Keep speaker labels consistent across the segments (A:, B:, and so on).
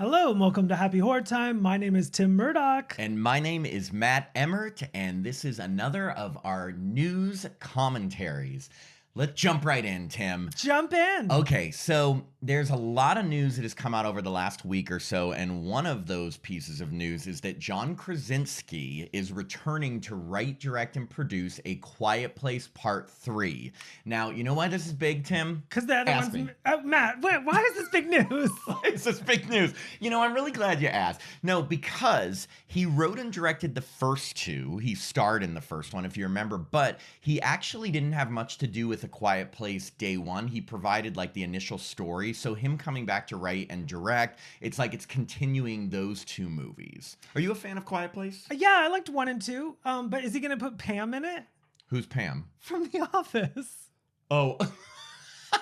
A: Hello and welcome to Happy Horror Time. My name is Tim Murdoch.
B: And my name is Matt Emmert, and this is another of our news commentaries. Let's jump right in, Tim.
A: Jump in.
B: Okay, so there's a lot of news that has come out over the last week or so, and one of those pieces of news is that John Krasinski is returning to write, direct, and produce A Quiet Place Part 3. Now, you know why this is big, Tim?
A: Because the other
B: Ask
A: one's...
B: me.
A: Matt, why is this big news?
B: It's just big news. You know, I'm really glad you asked. No, because he wrote and directed the first two. He starred in the first one, if you remember, but he actually didn't have much to do with A Quiet Place day one. He provided like the initial story. So him coming back to write and direct, it's like it's continuing those two movies. Are you a fan of Quiet Place?
A: Yeah, I liked 1 and 2. But is he going to put Pam in it?
B: Who's Pam?
A: From The Office.
B: Oh,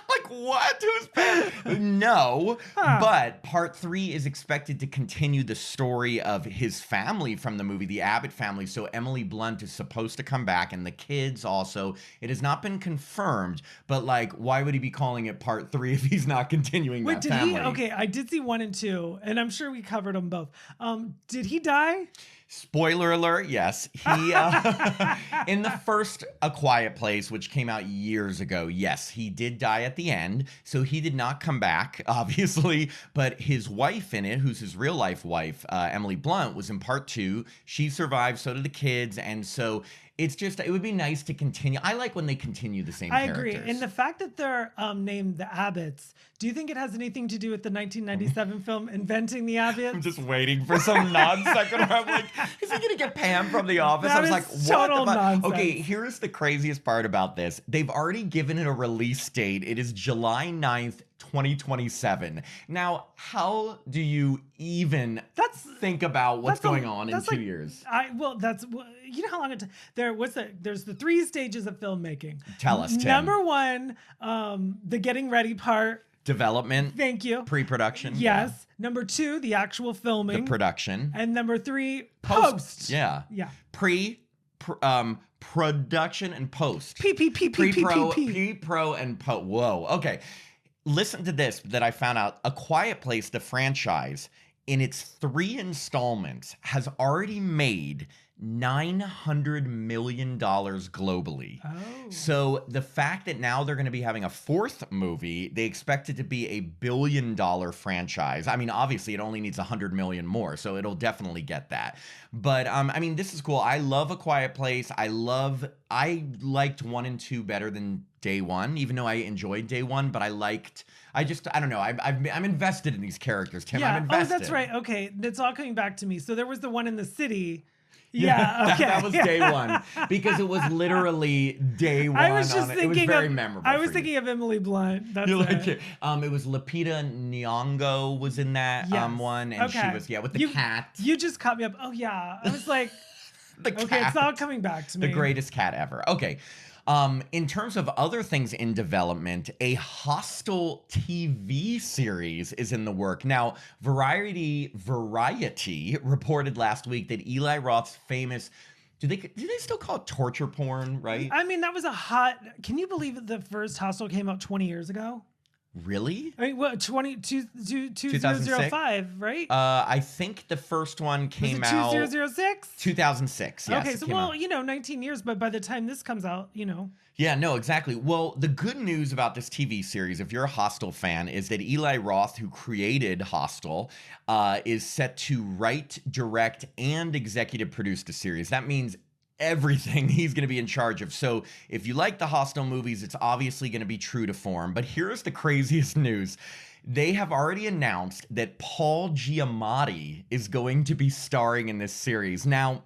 B: like what? Who's Pam? No, but part 3 is expected to continue the story of his family from the movie, the Abbott family. So Emily Blunt is supposed to come back, and the kids also. It has not been confirmed, but like, why would he be calling it part 3 if he's not continuing that family?
A: Okay, I did see 1 and 2, and I'm sure we covered them both. Did he die?
B: Spoiler alert, yes. He, in the first A Quiet Place, which came out years ago, yes, he did die at the end. So he did not come back, obviously. But his wife in it, who's his real life wife, Emily Blunt, was in part 2. She survived, so did the kids. And so it's just, it would be nice to continue. I like when they continue the same characters.
A: I agree. And the fact that they're named the Abbotts, do you think it has anything to do with the 1997 film Inventing the Abbotts?
B: I'm just waiting for some non-sequitur. I'm like, is he going to get Pam from The Office?
A: That
B: I was
A: is
B: like, what
A: total
B: the fuck?
A: nonsense.
B: Okay, here's the craziest part about this. They've already given it a release date. It is July 9th, 2027. Now, how do you even think about what's going on in 2 years?
A: You know how long there's the 3 stages of filmmaking.
B: Tell us, Tim.
A: Number 1, the getting ready part.
B: Development.
A: Thank you.
B: Pre-production.
A: Yes. Yeah. Number 2, the actual filming.
B: The production.
A: And number 3, post.
B: Yeah.
A: Yeah.
B: Production and post.
A: Pre-pro
B: and post. Whoa. Okay. Listen to this that I found out. A Quiet Place, the franchise, in its 3 installments, has already made $900 million globally.
A: Oh.
B: So the fact that now they're going to be having a 4th movie, they expect it to be a $1 billion franchise. I mean, obviously it only needs 100 million more, so it'll definitely get that. But I mean, this is cool. I love A Quiet Place. I liked 1 and 2 better than day 1, even though I enjoyed day 1, but I don't know. I'm invested in these characters, Tim.
A: Yeah.
B: I'm invested.
A: Oh, that's right. Okay. It's all coming back to me. So there was the one in the city. Yeah, okay.
B: That was day 1 because it was literally day 1.
A: I was just thinking
B: it was very memorable.
A: I was thinking of Emily Blunt. That's it.
B: It was Lupita Nyong'o was in that one, and she was with the cat.
A: You just caught me up. Oh yeah, I was like,
B: the cat.
A: Okay, it's all coming back to me.
B: The greatest cat ever. Okay. In terms of other things in development, a Hostel TV series is in the work. Now, Variety reported last week that Eli Roth's famous, do they still call it torture porn, right?
A: I mean, that was can you believe that the first Hostel came out 20 years ago?
B: Really?
A: I mean, what, 2005, right?
B: I think the first one came out
A: 2006?
B: 2006, yes.
A: Okay, so 19 years, but by the time this comes out,
B: Yeah, no, exactly. Well, the good news about this TV series, if you're a Hostel fan, is that Eli Roth, who created Hostel, is set to write, direct, and executive produce the series. That means everything he's going to be in charge of. So if you like the Hostel movies, it's obviously going to be true to form. But here's the craziest news. They have already announced that Paul Giamatti is going to be starring in this series. Now,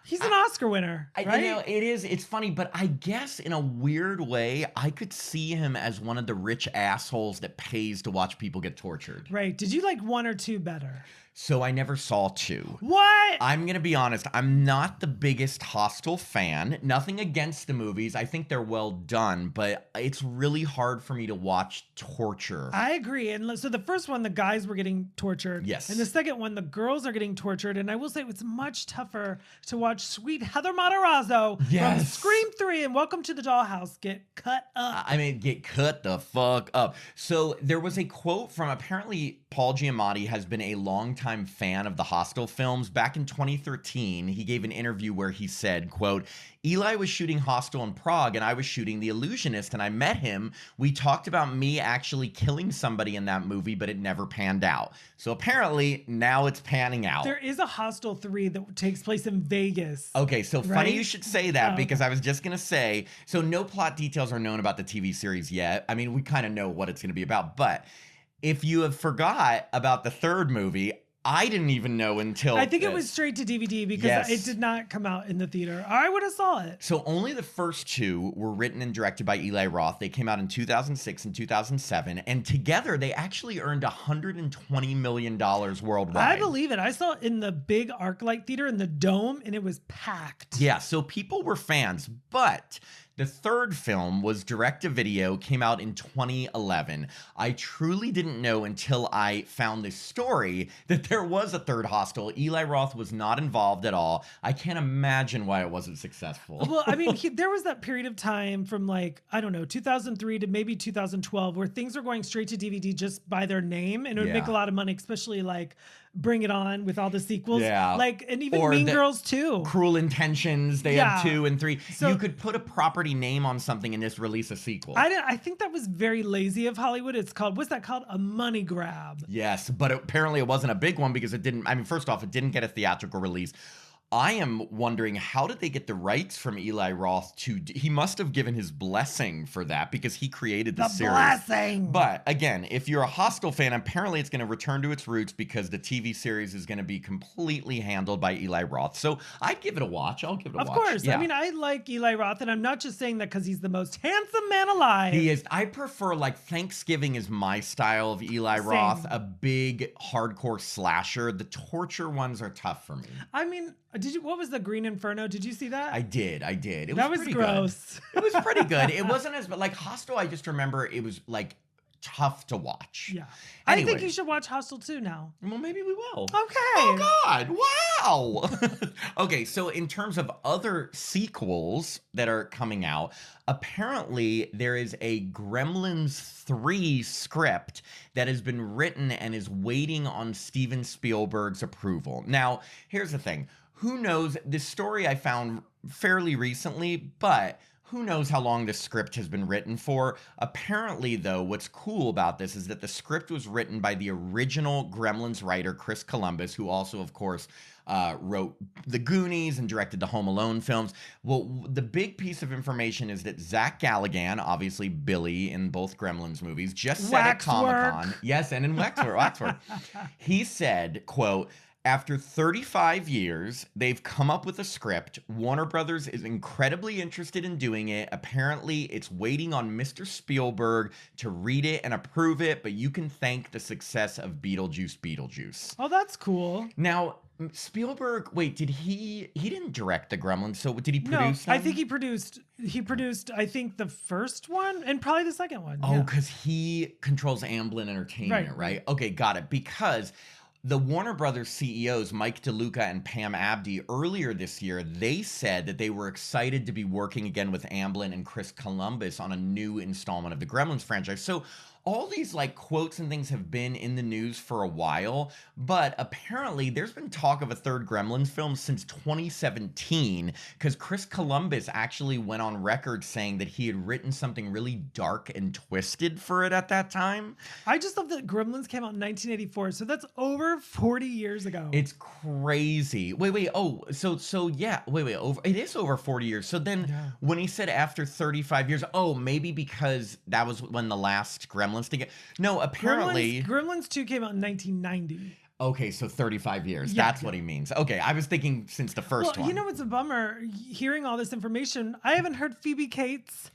A: he's an Oscar winner, right?
B: It's funny, but I guess in a weird way, I could see him as one of the rich assholes that pays to watch people get tortured.
A: Right. Did you like 1 or 2 better?
B: So I never saw 2.
A: What?
B: I'm going to be honest. I'm not the biggest Hostel fan. Nothing against the movies. I think they're well done, but it's really hard for me to watch torture.
A: I agree. And so the first one, the guys were getting tortured.
B: Yes.
A: And the second one, the girls are getting tortured. And I will say it's much tougher to watch sweet Heather Matarazzo from Scream 3 and Welcome to the Dollhouse get cut up.
B: I mean, get cut the fuck up. So there was a quote from, apparently Paul Giamatti has been a longtime fan of the Hostel films. Back in 2013, he gave an interview where he said, quote, Eli was shooting Hostel in Prague and I was shooting The Illusionist and I met him. We talked about me actually killing somebody in that movie, but it never panned out. So apparently now it's panning out.
A: There is a Hostel 3 that takes place in Vegas.
B: Okay, so funny
A: right?
B: you should say that because I was just going to say, so no plot details are known about the TV series yet. I mean, we kind of know what it's going to be about, but if you have forgot about the third movie, I didn't even know until
A: I think it was straight to DVD because it did not come out in the theater. I would have saw it.
B: So only the first 2 were written and directed by Eli Roth. They came out in 2006 and 2007. And together, they actually earned $120 million worldwide.
A: I believe it. I saw it in the big ArcLight Theater in the Dome, and it was packed.
B: Yeah, so people were fans. But the third film was direct-to-video, came out in 2011. I truly didn't know until I found this story that there was a third Hostel. Eli Roth was not involved at all. I can't imagine why it wasn't successful.
A: Well, I mean, there was that period of time from like, I don't know, 2003 to maybe 2012 where things were going straight to DVD just by their name, and it would make a lot of money, especially like Bring It On with all the sequels.
B: Yeah.
A: Like, and even Mean Girls 2.
B: Cruel Intentions, they had 2 and 3.
A: So,
B: you could put a property name on something and just release a sequel.
A: I think that was very lazy of Hollywood. It's called, what's that called? A money grab.
B: Yes, but apparently it wasn't a big one because it didn't, I mean, first off, it didn't get a theatrical release. I am wondering, how did they get the rights from Eli Roth to... He must have given his blessing for that because he created the series.
A: Blessing!
B: But again, if you're a Hostel fan, apparently it's going to return to its roots because the TV series is going to be completely handled by Eli Roth. So I'd give it a watch. I'll give it a watch.
A: Of course.
B: Yeah.
A: I mean, I like Eli Roth, and I'm not just saying that because he's the most handsome man alive.
B: He is. I prefer, like, Thanksgiving is my style of Eli Roth. A big, hardcore slasher. The torture ones are tough for me.
A: I mean... what was the Green Inferno? Did you see that?
B: I did.
A: That was gross.
B: Good. It was pretty good. It wasn't as, but like Hostel, I just remember it was like tough to watch.
A: Yeah.
B: Anyway.
A: I think you should watch Hostel 2 now.
B: Well, maybe we will.
A: Okay.
B: Oh, God. Wow. Okay, so in terms of other sequels that are coming out, apparently there is a Gremlins 3 script that has been written and is waiting on Steven Spielberg's approval. Now, here's the thing. Who knows? This story I found fairly recently, but who knows how long this script has been written for. Apparently, though, what's cool about this is that the script was written by the original Gremlins writer, Chris Columbus, who also, of course, wrote The Goonies and directed the Home Alone films. Well, the big piece of information is that Zach Galligan, obviously Billy in both Gremlins movies, just said at Comic-Con. Yes, and in Waxwork. He said, quote, after 35 years, they've come up with a script. Warner Brothers is incredibly interested in doing it. Apparently, it's waiting on Mr. Spielberg to read it and approve it, but you can thank the success of Beetlejuice.
A: Oh, that's cool.
B: Now, Spielberg, wait, he didn't direct the Gremlins, so did he produce them?
A: I think he produced, I think the first one and probably the second one.
B: Oh, because he controls Amblin Entertainment, right? Okay, got it. Because the Warner Brothers CEOs, Mike DeLuca and Pam Abdi, earlier this year, they said that they were excited to be working again with Amblin and Chris Columbus on a new installment of the Gremlins franchise. So all these like quotes and things have been in the news for a while, but apparently there's been talk of a third Gremlins film since 2017 because Chris Columbus actually went on record saying that he had written something really dark and twisted for it at that time.
A: I just love that Gremlins came out in 1984, so that's over 40 years ago.
B: It's crazy. Wait. Oh, so yeah. Wait. It is over 40 years. So then when he said after 35 years, oh, maybe because that was when the last Gremlins thing. No, apparently
A: Gremlins 2 came out in 1990.
B: Okay, so 35 years.
A: Yeah,
B: That's what he means. Okay, I was thinking since the first one.
A: You know what's a bummer? Hearing all this information, I haven't heard Phoebe Cates.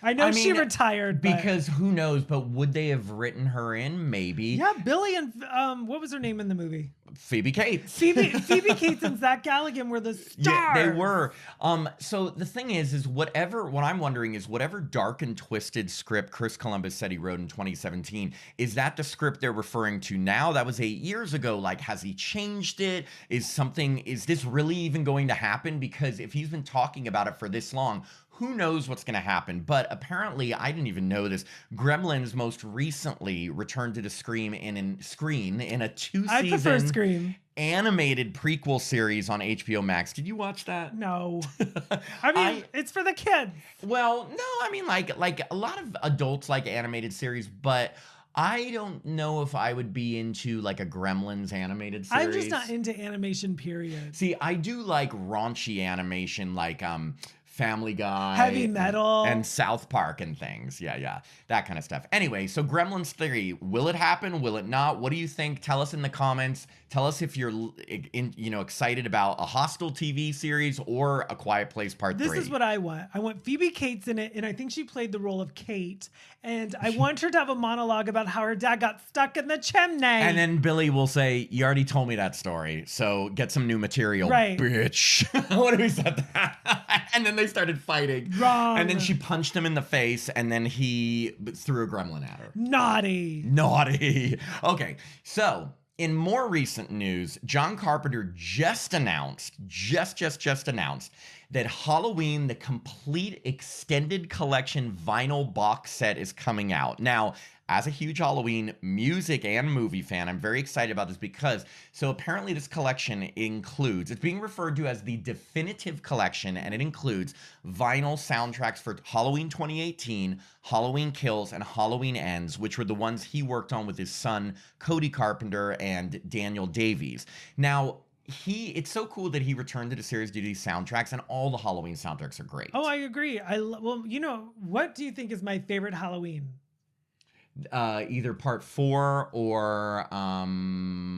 A: I mean, she retired.
B: Because who knows, but would they have written her in? Maybe.
A: Yeah, Billy and what was her name in the movie?
B: Phoebe Cates.
A: Phoebe Cates and Zach Galligan were the stars.
B: Yeah, they were. So the thing is what I'm wondering is whatever dark and twisted script Chris Columbus said he wrote in 2017, is that the script they're referring to now? That was 8 years ago. Like, has he changed it? Is this really even going to happen? Because if he's been talking about it for this long, who knows what's going to happen? But apparently, I didn't even know this. Gremlins most recently returned to the screen in a 2-season animated prequel series on HBO Max. Did you watch that?
A: No. I mean, it's for the kids.
B: Well, no, I mean, like a lot of adults like animated series, but I don't know if I would be into like a Gremlins animated series.
A: I'm just not into animation, period.
B: See, I do like raunchy animation, like Family Guy,
A: Heavy Metal,
B: and South Park and things. Yeah, that kind of stuff. Anyway, so Gremlins 3, will it happen? Will it not? What do you think? Tell us in the comments. Tell us if you're excited about a Hostel TV series or A Quiet Place Part 3.
A: This is what I want. I want Phoebe Cates in it, and I think she played the role of Kate. And I want her to have a monologue about how her dad got stuck in the chimney.
B: And then Billy will say, "You already told me that story, so get some new material,
A: right,
B: bitch." What if he said that? And then they started fighting.
A: Wrong.
B: And then she punched him in the face, and then he threw a gremlin at her.
A: Naughty.
B: Okay, so in more recent news, John Carpenter just announced that Halloween, the complete extended collection vinyl box set is coming out. Now, as a huge Halloween music and movie fan, I'm very excited about this because, so apparently this collection it's being referred to as the definitive collection, and it includes vinyl soundtracks for Halloween 2018, Halloween Kills, and Halloween Ends, which were the ones he worked on with his son, Cody Carpenter, and Daniel Davies. Now, it's so cool that he returned to the series due to these soundtracks, and all the Halloween soundtracks are great.
A: Oh, I agree. Well, what do you think is my favorite Halloween?
B: Either part 4 or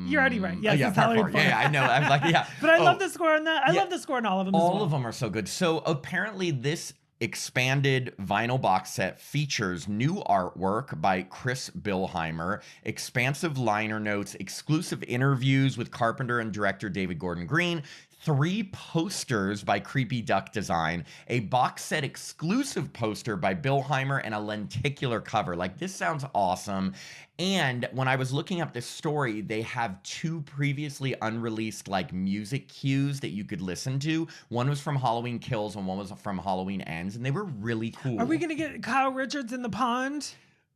A: you're already right. Yes,
B: yeah,
A: it's
B: part
A: Halloween
B: 4. Yeah, I know. I'm like, yeah.
A: But I love the score on that. I love the score on all of them.
B: All of them are so good. So apparently this expanded vinyl box set features new artwork by Chris Bilheimer, expansive liner notes, exclusive interviews with Carpenter and director David Gordon Green, 3 posters by Creepy Duck Design, a box set exclusive poster by Bilheimer, and a lenticular cover. Like, this sounds awesome. And when I was looking up this story, they have 2 previously unreleased like music cues that you could listen to. One was from Halloween Kills and one was from Halloween Ends, and they were really cool.
A: Are we gonna get Kyle Richards in the pond?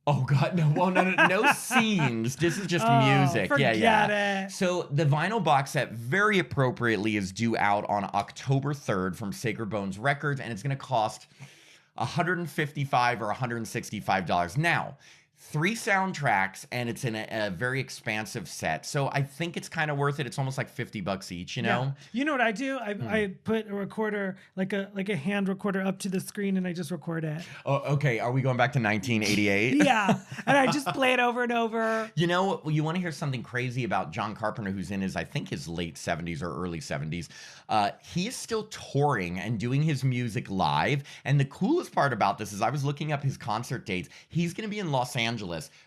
B: Oh God, no! Well, no scenes. This is just music.
A: Forget it.
B: So the vinyl box set, very appropriately, is due out on October 3rd from Sacred Bones Records, and it's going to cost $155 or $165. Now, 3 soundtracks, and it's in a very expansive set. So I think it's kind of worth it. It's almost like $50 each, you know?
A: Yeah. You know what I do? I put a recorder, like a hand recorder up to the screen, and I just record it.
B: Oh, okay. Are we going back to 1988?
A: Yeah. And I just play it over and over.
B: You know, you want to hear something crazy about John Carpenter, who's in his late 70s or early 70s. He is still touring and doing his music live. And the coolest part about this is I was looking up his concert dates. He's going to be in Los Angeles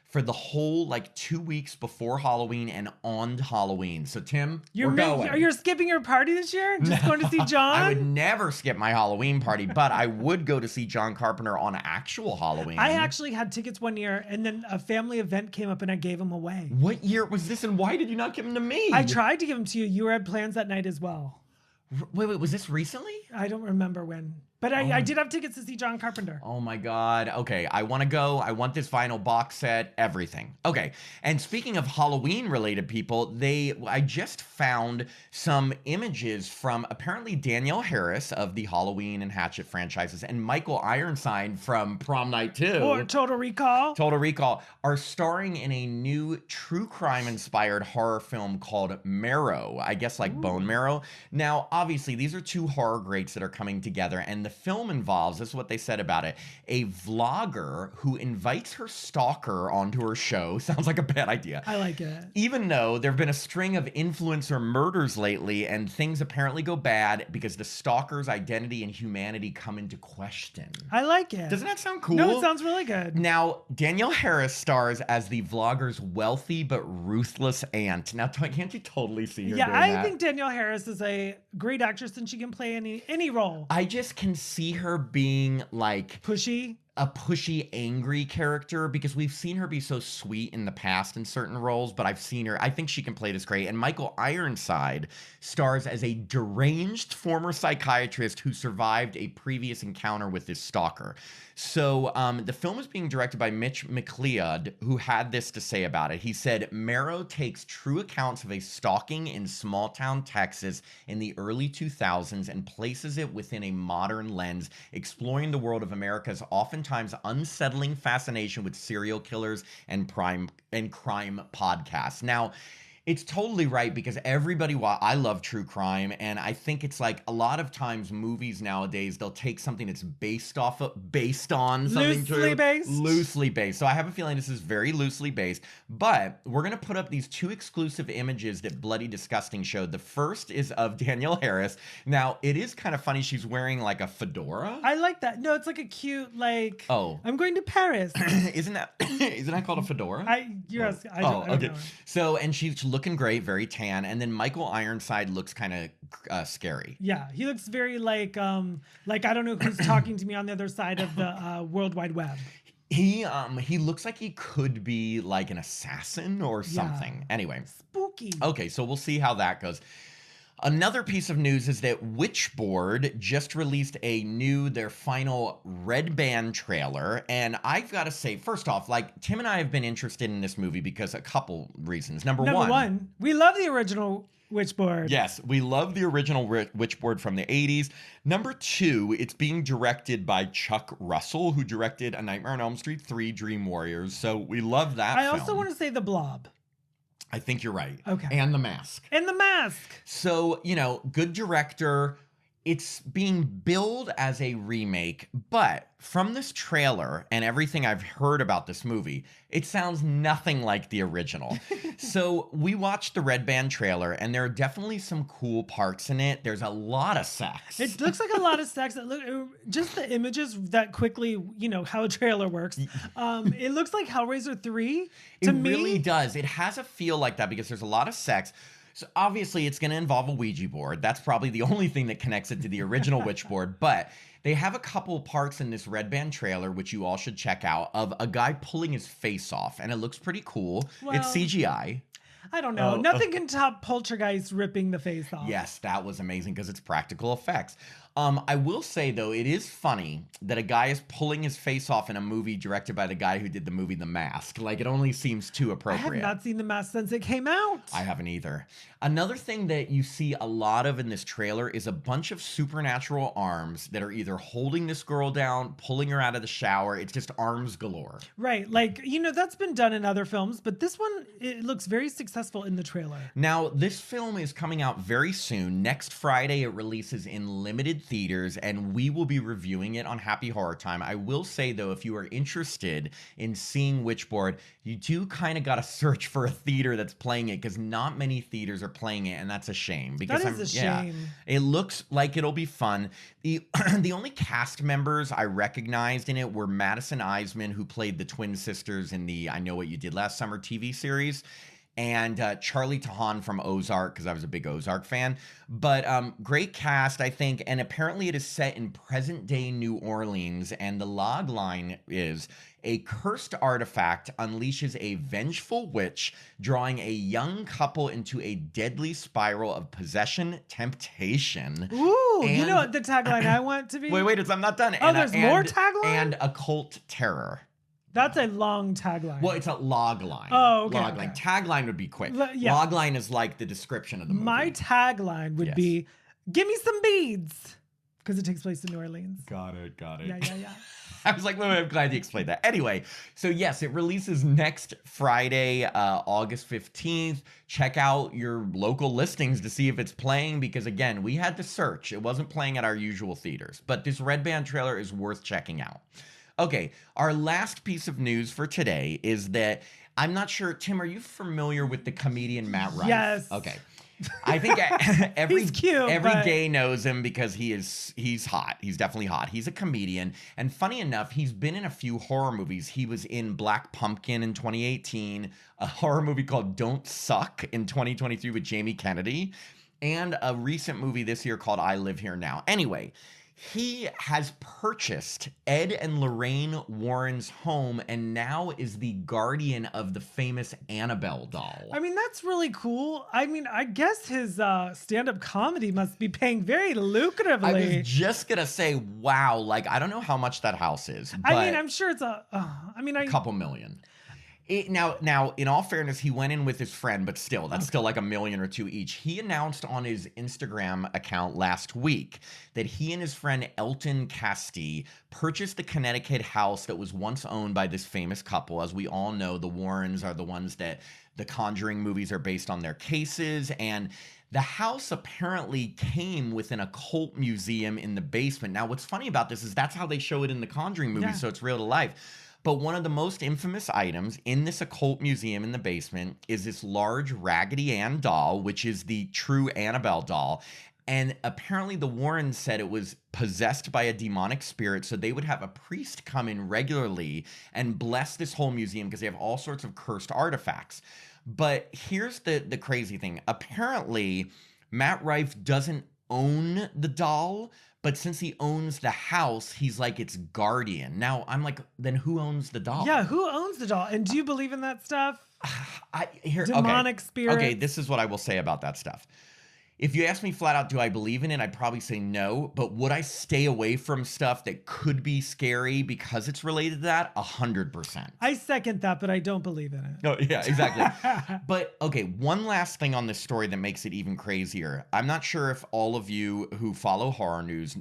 B: for the whole 2 weeks before Halloween and on Halloween. So Tim, we're going.
A: You're skipping your party this year? Just going to see John?
B: I would never skip my Halloween party, but I would go to see John Carpenter on actual Halloween.
A: I actually had tickets one year, and then a family event came up and I gave them away.
B: What year was this, and why did you not give them to me?
A: I tried to give them to you. You had plans that night as well.
B: Wait, was this recently?
A: I don't remember when. But I did have tickets to see John Carpenter.
B: Oh my God. Okay, I want to go. I want this vinyl box set, everything. Okay, and speaking of Halloween-related people, I just found some images from apparently Danielle Harris of the Halloween and Hatchet franchises and Michael Ironside from Prom Night 2.
A: Or Total Recall.
B: Total Recall are starring in a new true crime-inspired horror film called Marrow. I guess like Bone Marrow. Now, obviously, these are 2 horror greats that are coming together, and the the film involves, this is what they said about it, a vlogger who invites her stalker onto her show. Sounds like a bad idea.
A: I like it.
B: Even though there have been a string of influencer murders lately, and things apparently go bad because the stalker's identity and humanity come into question.
A: I like it.
B: Doesn't that sound cool?
A: No, it sounds really good.
B: Now, Danielle Harris stars as the vlogger's wealthy but ruthless aunt. Now, can't you totally see her doing that?
A: I think Danielle Harris is a great actress and she can play any role.
B: I just can see her being like
A: pushy.
B: A pushy, angry character, because we've seen her be so sweet in the past in certain roles, but I think she can play this great. And Michael Ironside stars as a deranged former psychiatrist who survived a previous encounter with his stalker. So the film is being directed by Mitch McLeod, who had this to say about it. He said, Marrow takes true accounts of a stalking in small-town Texas in the early 2000s and places it within a modern lens, exploring the world of America's oftentimes unsettling fascination with serial killers and crime podcasts. Now, it's totally right, because I love true crime, and I think it's like a lot of times movies nowadays, they'll take something that's based on something loosely based. So I have a feeling this is very loosely based, but we're going to put up these two exclusive images that Bloody Disgusting showed. The first is of Danielle Harris. Now, it is kind of funny. She's wearing like a fedora.
A: I like that. No, it's like a cute, like, I'm going to Paris.
B: Isn't that called a fedora?
A: I don't know.
B: So, and she's looking great, very tan, and then Michael Ironside looks kind of scary.
A: Yeah, he looks very like I don't know who's talking to me on the other side of the World Wide Web.
B: He looks like he could be like an assassin or something. Yeah. Anyway,
A: spooky.
B: Okay, so we'll see how that goes. Another piece of news is that Witchboard just released their final Red Band trailer. And I've got to say, first off, like, Tim and I have been interested in this movie because a couple reasons. Number one,
A: we love the original Witchboard.
B: Yes, we love the original Witchboard from the 80s. Number two, it's being directed by Chuck Russell, who directed A Nightmare on Elm Street 3, Dream Warriors. So we love that film.
A: I also want to say The Blob.
B: I think you're right.
A: Okay.
B: And The Mask. So, good director. It's being billed as a remake, but from this trailer and everything I've heard about this movie, it sounds nothing like the original. So we watched the Red Band trailer, and there are definitely some cool parts in it. There's a lot of sex.
A: It looks like a lot of sex. Just the images that quickly, how a trailer works. It looks like Hellraiser 3 to me. It
B: really does. It has a feel like that because there's a lot of sex. So obviously it's going to involve a Ouija board. That's probably the only thing that connects it to the original Witchboard. But they have a couple parts in this Red Band trailer, which you all should check out, of a guy pulling his face off. And it looks pretty cool. Well, it's CGI.
A: I don't know. Nothing can top Poltergeist ripping the face off.
B: Yes, that was amazing because it's practical effects. I will say, though, it is funny that a guy is pulling his face off in a movie directed by the guy who did the movie The Mask. Like, it only seems too appropriate.
A: I have not seen The Mask since it came out.
B: I haven't either. Another thing that you see a lot of in this trailer is a bunch of supernatural arms that are either holding this girl down, pulling her out of the shower. It's just arms galore.
A: Right. Like, that's been done in other films, but this one, it looks very successful in the trailer.
B: Now, this film is coming out very soon. Next Friday, it releases in limited theaters, and we will be reviewing it on Happy Horror Time. I will say, though, if you are interested in seeing Witchboard, you do kind of got to search for a theater that's playing it, because not many theaters are playing it, and that's a shame. Because
A: that is a shame.
B: It looks like it'll be fun. The only cast members I recognized in it were Madison Eisman, who played the twin sisters in the I Know What You Did Last Summer TV series, and Charlie Tahan from Ozark, because I was a big Ozark fan. But great cast, I think. And apparently it is set in present-day New Orleans. And the log line is, a cursed artifact unleashes a vengeful witch, drawing a young couple into a deadly spiral of possession, temptation.
A: Ooh, you know what the tagline I want to be?
B: Wait, I'm not done.
A: There's more tagline?
B: And occult terror.
A: That's a long tagline.
B: Well, it's a log line.
A: Oh, okay.
B: Log line. Tagline would be quick.
A: Yeah.
B: Log line is like the description of the movie.
A: My tagline would be, give me some beads. because it takes place in New Orleans.
B: Got it.
A: Yeah.
B: I was like, well, I'm glad you explained that. Anyway, so yes, it releases next Friday, August 15th. Check out your local listings to see if it's playing because, again, we had to search. It wasn't playing at our usual theaters. But this Red Band trailer is worth checking out. Okay, our last piece of news for today is that I'm not sure, Tim, are you familiar with the comedian Matt Rife?
A: Yes.
B: Okay. I think every
A: but...
B: gay knows him because he's hot. He's definitely hot. He's a comedian. And funny enough, he's been in a few horror movies. He was in Black Pumpkin in 2018, a horror movie called Don't Suck in 2023 with Jamie Kennedy, and a recent movie this year called I Live Here Now. Anyway, he has purchased Ed and Lorraine Warren's home and now is the guardian of the famous Annabelle doll.
A: I mean, that's really cool. I mean, I guess his stand-up comedy must be paying very lucratively.
B: I was just going to say, wow, like, I don't know how much that house is. But
A: I mean, I'm sure it's a
B: couple million. Now, in all fairness, he went in with his friend, but still, that's still like $1 million or $2 million each. He announced on his Instagram account last week that he and his friend Elton Casti purchased the Connecticut house that was once owned by this famous couple. As we all know, the Warrens are the ones that the Conjuring movies are based on their cases, and the house apparently came with an occult museum in the basement. Now, what's funny about this is that's how they show it in the Conjuring movies, so it's real to life. But one of the most infamous items in this occult museum in the basement is this large Raggedy Ann doll, which is the true Annabelle doll. And apparently the Warrens said it was possessed by a demonic spirit, so they would have a priest come in regularly and bless this whole museum because they have all sorts of cursed artifacts. But here's the crazy thing. Apparently, Matt Rife doesn't own the doll, but since he owns the house, he's like its guardian. Now, I'm like, then who owns the doll?
A: Yeah, who owns the doll? And do you believe in that stuff? Demonic spirit.
B: Okay, this is what I will say about that stuff. If you ask me flat out, do I believe in it? I'd probably say no. But would I stay away from stuff that could be scary because it's related to that? 100%.
A: I second that, but I don't believe in it.
B: Oh, yeah, exactly. But, okay, one last thing on this story that makes it even crazier. I'm not sure if all of you who follow horror news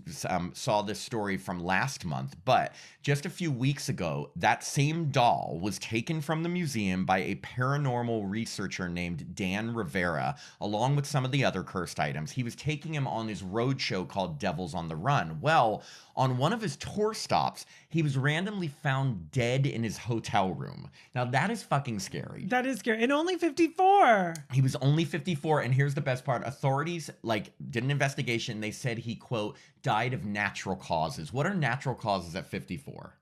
B: saw this story from last month, but just a few weeks ago, that same doll was taken from the museum by a paranormal researcher named Dan Rivera, along with some of the other cursed items. He was taking him on his road show called Devils on the Run. Well, on one of his tour stops, he was randomly found dead in his hotel room. Now, that is fucking scary.
A: That is scary. And only 54.
B: He was only 54. And here's the best part. Authorities, did an investigation. They said he, quote, died of natural causes. What are natural causes at 54?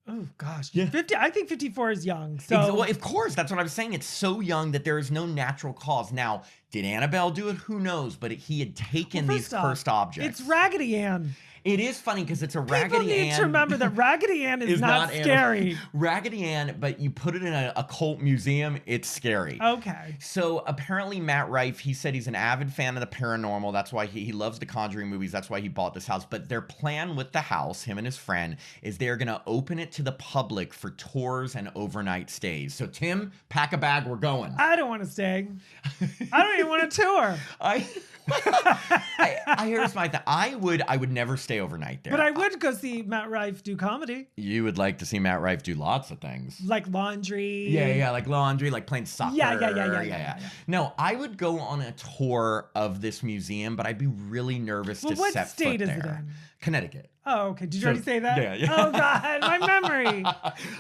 A: Oh, gosh. Yeah. 50. I think 54 is young. So.
B: Well, of course. That's what I was saying. It's so young that there is no natural cause. Now, did Annabelle do it? Who knows? But he had taken these cursed objects.
A: It's Raggedy Ann.
B: It is funny because it's a Raggedy Ann.
A: People need to remember that Raggedy Ann is not scary.
B: Raggedy Ann, but you put it in a occult museum, it's scary.
A: Okay.
B: So apparently Matt Rife, he said he's an avid fan of the paranormal. That's why he loves the Conjuring movies. That's why he bought this house. But their plan with the house, him and his friend, is they're going to open it to the public for tours and overnight stays. So Tim, pack a bag, we're going.
A: I don't want to stay. I don't even want to tour.
B: Here's my thing. I would never stay overnight there.
A: But I would go see Matt Rife do comedy.
B: You would like to see Matt Rife do lots of things.
A: Like laundry.
B: Yeah, like laundry, like playing soccer.
A: Yeah.
B: No, I would go on a tour of this museum, but I'd be really nervous to set foot there.
A: What state is it in?
B: Connecticut.
A: Oh, okay. Did you already say that?
B: Yeah.
A: Oh, God, my memory.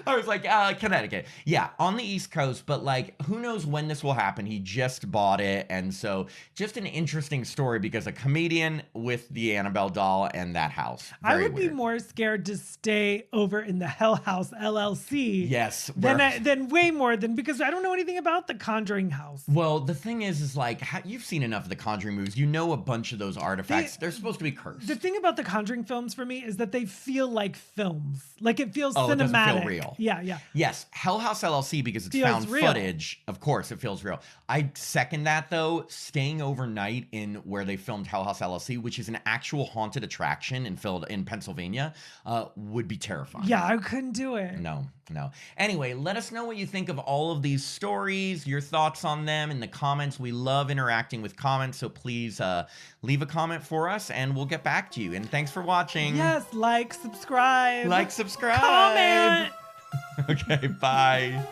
B: I was like, Connecticut. Yeah, on the East Coast, but who knows when this will happen? He just bought it. And so just an interesting story because a comedian with the Annabelle doll and that house.
A: I would be more scared to stay over in the Hell House LLC.
B: Yes.
A: Than way more than because I don't know anything about the Conjuring house.
B: Well, the thing is you've seen enough of the Conjuring movies. You know a bunch of those artifacts. They're supposed to be cursed.
A: The thing about the Conjuring films for me is that they feel like films. Like it feels cinematic.
B: It doesn't feel real.
A: Yeah.
B: Yes, Hell House LLC because it's
A: feels
B: found
A: real.
B: footage. Of course, it feels real. I second that though. Staying overnight in where they filmed Hell House LLC, which is an actual haunted attraction in Pennsylvania, would be terrifying.
A: Yeah, I couldn't do it.
B: No. Anyway, let us know what you think of all of these stories, your thoughts on them in the comments. We love interacting with comments, so please leave a comment for us and we'll get back to you. And thanks for for watching.
A: Yes, like, subscribe.
B: Like, subscribe.
A: Comment.
B: Okay, bye.